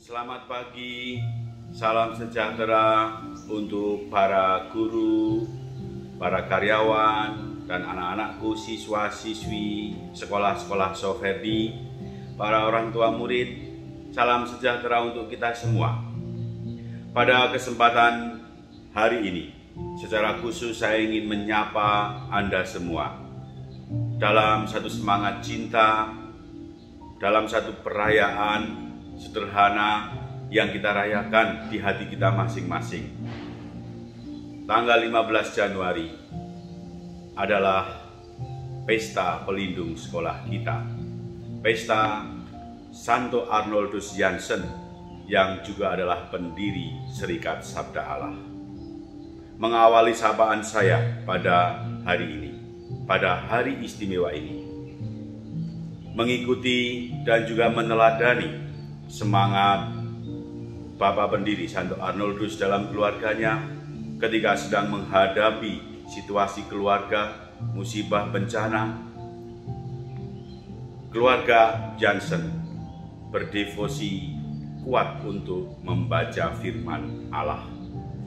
Selamat pagi, salam sejahtera untuk para guru, para karyawan, dan anak-anakku, siswa-siswi sekolah-sekolah Soferdi, para orang tua murid. Salam sejahtera untuk kita semua. Pada kesempatan hari ini, secara khusus saya ingin menyapa Anda semua dalam satu semangat cinta, dalam satu perayaan sederhana yang kita rayakan di hati kita masing-masing. Tanggal 15 Januari adalah pesta pelindung sekolah kita, pesta Santo Arnoldus Jansen yang juga adalah pendiri Serikat Sabda Allah. Mengawali sapaan saya pada hari ini, pada hari istimewa ini, mengikuti dan juga meneladani semangat Bapak pendiri Santo Arnoldus dalam keluarganya ketika sedang menghadapi situasi keluarga, musibah, bencana. Keluarga Jansen berdevosi kuat untuk membaca firman Allah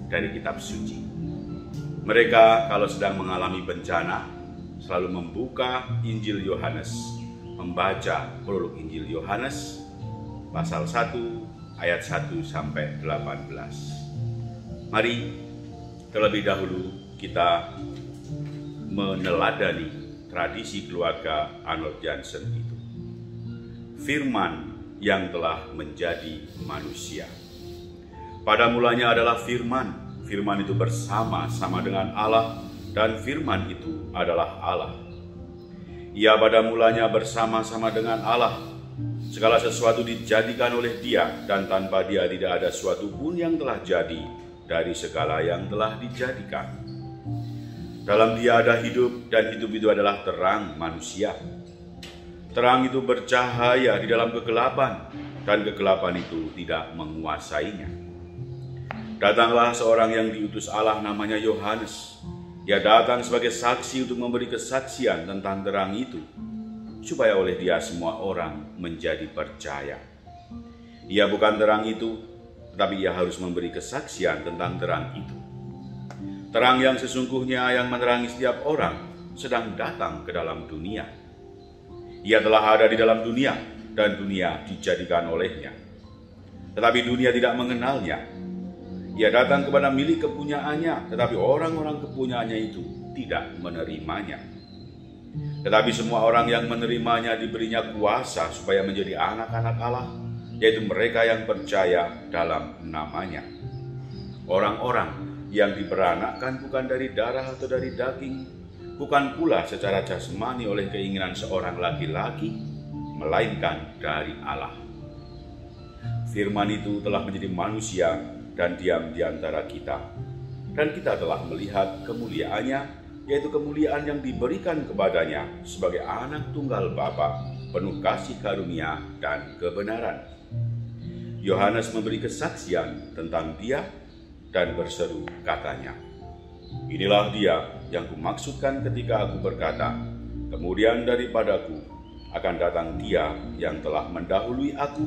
dari kitab suci. Mereka kalau sedang mengalami bencana selalu membuka Injil Yohanes, membaca prolog Injil Yohanes pasal 1 ayat 1 sampai 18. Mari terlebih dahulu kita meneladani tradisi keluarga Arnold Jansen itu. Firman yang telah menjadi manusia. Pada mulanya adalah firman. Firman itu bersama-sama dengan Allah dan firman itu adalah Allah. Ia pada mulanya bersama-sama dengan Allah. Segala sesuatu dijadikan oleh Dia, dan tanpa Dia tidak ada suatu pun yang telah jadi dari segala yang telah dijadikan. Dalam Dia ada hidup, dan hidup itu adalah terang manusia. Terang itu bercahaya di dalam kegelapan, dan kegelapan itu tidak menguasainya. Datanglah seorang yang diutus Allah, namanya Yohanes. Ia datang sebagai saksi untuk memberi kesaksian tentang terang itu, supaya oleh Dia semua orang menjadi percaya. Ia bukan terang itu, tetapi Ia harus memberi kesaksian tentang terang itu. Terang yang sesungguhnya yang menerangi setiap orang sedang datang ke dalam dunia. Ia telah ada di dalam dunia, dan dunia dijadikan olehnya. Tetapi dunia tidak mengenalnya. Ia datang kepada milik kepunyaannya, tetapi orang-orang kepunyaannya itu tidak menerimanya. Tetapi semua orang yang menerimanya diberinya kuasa supaya menjadi anak-anak Allah, yaitu mereka yang percaya dalam namanya. Orang-orang yang diperanakkan bukan dari darah atau dari daging, bukan pula secara jasmani oleh keinginan seorang laki-laki, melainkan dari Allah. Firman itu telah menjadi manusia dan diam di antara kita, dan kita telah melihat kemuliaannya, yaitu kemuliaan yang diberikan kepadanya sebagai anak tunggal Bapa, penuh kasih karunia dan kebenaran. Yohanes memberi kesaksian tentang Dia dan berseru, katanya, "Inilah Dia yang kumaksudkan ketika aku berkata, kemudian daripadaku akan datang Dia yang telah mendahului aku,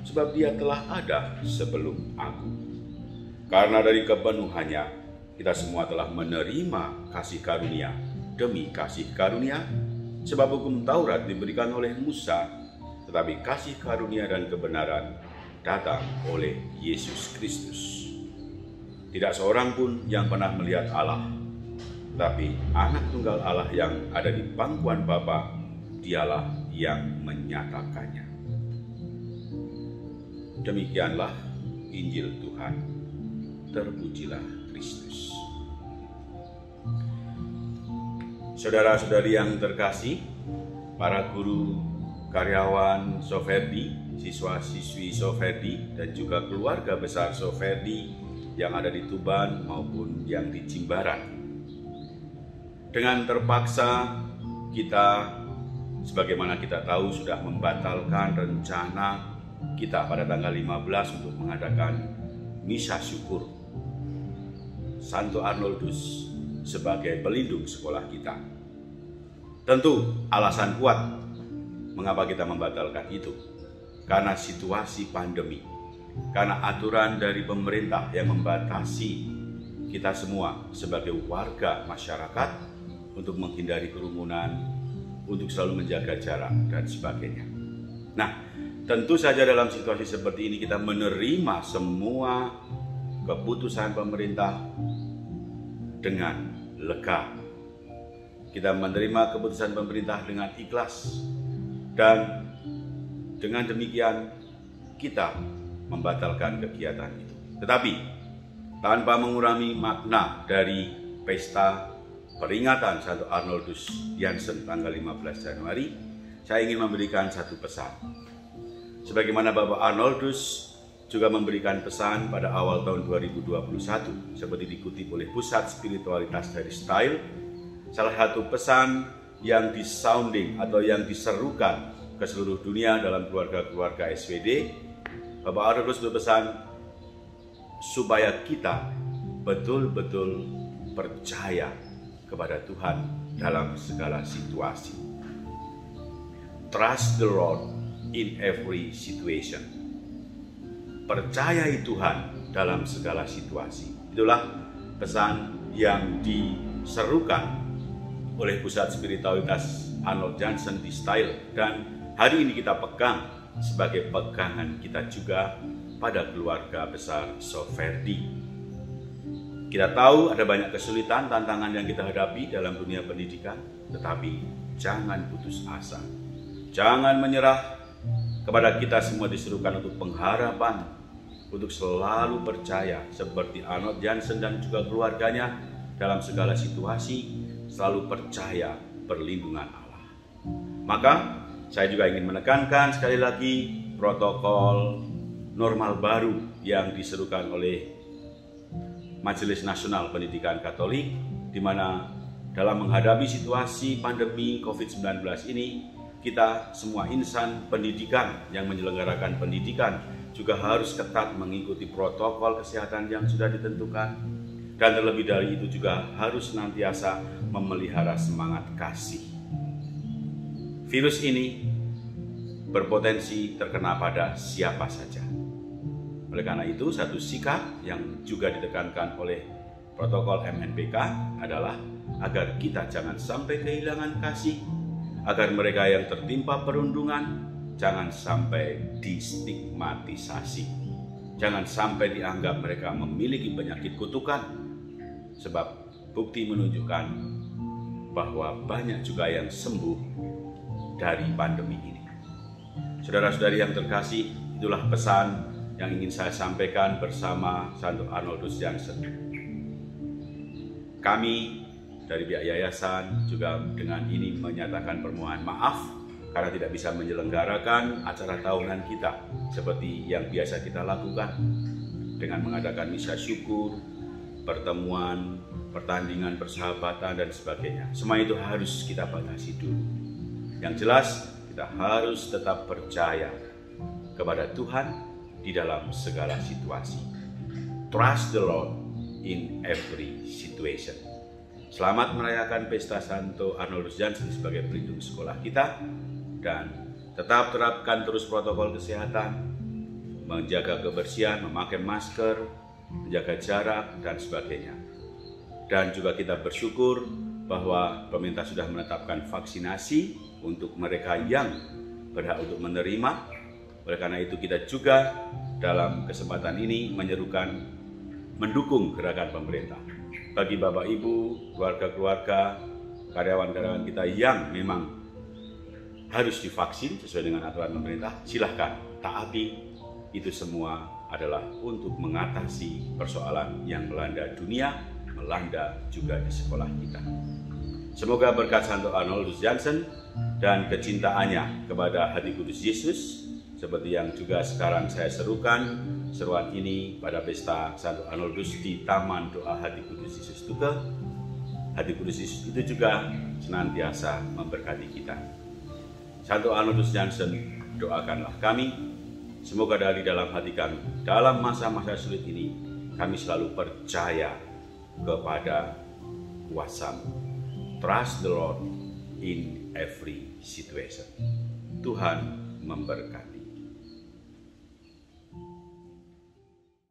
sebab Dia telah ada sebelum aku." Karena dari kepenuhannya, kita semua telah menerima kasih karunia demi kasih karunia, sebab hukum Taurat diberikan oleh Musa, tetapi kasih karunia dan kebenaran datang oleh Yesus Kristus. Tidak seorang pun yang pernah melihat Allah, tapi anak tunggal Allah yang ada di pangkuan Bapa, Dialah yang menyatakannya. Demikianlah Injil Tuhan. Terpujilah Kristus. Saudara-saudari yang terkasih, para guru, karyawan Soferdi, siswa-siswi Soferdi, dan juga keluarga besar Soferdi yang ada di Tuban maupun yang di Jimbaran. Dengan terpaksa kita, sebagaimana kita tahu, sudah membatalkan rencana kita pada tanggal 15 untuk mengadakan misa syukur Santo Arnoldus sebagai pelindung sekolah kita. Tentu alasan kuat mengapa kita membatalkan itu, karena situasi pandemi karena aturan dari pemerintah yang membatasi kita semua sebagai warga masyarakat untuk menghindari kerumunan, untuk selalu menjaga jarak dan sebagainya. Nah, tentu saja dalam situasi seperti ini kita menerima semua keputusan pemerintah dengan lega. Kita menerima keputusan pemerintah dengan ikhlas, dan dengan demikian kita membatalkan kegiatan itu. Tetapi tanpa mengurangi makna dari pesta peringatan Santo Arnoldus Jansen tanggal 15 Januari, saya ingin memberikan satu pesan. Sebagaimana Bapak Arnoldus juga memberikan pesan pada awal tahun 2021, seperti dikutip oleh Pusat Spiritualitas dari Style, salah satu pesan yang disounding atau yang diserukan ke seluruh dunia dalam keluarga-keluarga SWD, Bapak Arnoldus berpesan supaya kita betul-betul percaya kepada Tuhan dalam segala situasi. Trust the Lord in every situation. Percayai Tuhan dalam segala situasi. Itulah pesan yang diserukan oleh Pusat Spiritualitas Arnold Jansen di Style, dan hari ini kita pegang sebagai pegangan kita juga pada keluarga besar Soferdi. Kita tahu ada banyak kesulitan, tantangan yang kita hadapi dalam dunia pendidikan, tetapi jangan putus asa. Jangan menyerah. Kepada kita semua diserukan untuk pengharapan, untuk selalu percaya seperti Arnold Jansen dan juga keluarganya dalam segala situasi, selalu percaya perlindungan Allah. Maka saya juga ingin menekankan sekali lagi protokol normal baru yang diserukan oleh Majelis Nasional Pendidikan Katolik, di mana dalam menghadapi situasi pandemi COVID-19 ini, kita semua insan pendidikan yang menyelenggarakan pendidikan juga harus ketat mengikuti protokol kesehatan yang sudah ditentukan, dan terlebih dari itu juga harus senantiasa memelihara semangat kasih. Virus ini berpotensi terkena pada siapa saja. Oleh karena itu, satu sikap yang juga ditekankan oleh protokol MNPK adalah agar kita jangan sampai kehilangan kasih, agar mereka yang tertimpa perundungan jangan sampai distigmatisasi, jangan sampai dianggap mereka memiliki penyakit kutukan, sebab bukti menunjukkan bahwa banyak juga yang sembuh dari pandemi ini. Saudara-saudari yang terkasih, itulah pesan yang ingin saya sampaikan bersama Santo Arnoldus Jansen. Kami dari pihak yayasan juga dengan ini menyatakan permohonan maaf karena tidak bisa menyelenggarakan acara tahunan kita seperti yang biasa kita lakukan dengan mengadakan misa syukur, pertemuan, pertandingan persahabatan dan sebagainya. Semua itu harus kita batasi dulu. Yang jelas, kita harus tetap percaya kepada Tuhan di dalam segala situasi. Trust the Lord in every situation. Selamat merayakan pesta Santo Arnoldus Jansen sebagai pelindung sekolah kita, dan tetap terapkan terus protokol kesehatan, menjaga kebersihan, memakai masker, menjaga jarak, dan sebagainya. Dan juga kita bersyukur bahwa pemerintah sudah menetapkan vaksinasi untuk mereka yang berhak untuk menerima. Oleh karena itu kita juga dalam kesempatan ini menyerukan mendukung gerakan pemerintah. Bagi Bapak Ibu, keluarga-keluarga, karyawan-karyawan kita yang memang harus divaksin sesuai dengan aturan pemerintah, silahkan taati. Itu semua adalah untuk mengatasi persoalan yang melanda dunia, melanda juga di sekolah kita. Semoga berkat Santo Arnoldus Jansen dan kecintaannya kepada Hati Kudus Yesus, seperti yang juga sekarang saya serukan seruan ini pada pesta Santo Arnoldus di Taman Doa Hati Kudus Yesus Tukel. Hati Kudus Yesus itu juga senantiasa memberkati kita. Santo Arnoldus Jansen, doakanlah kami, semoga dari dalam hati kami, dalam masa-masa sulit ini, kami selalu percaya kepada kuasa-Mu. Trust the Lord in every situation. Tuhan memberkati.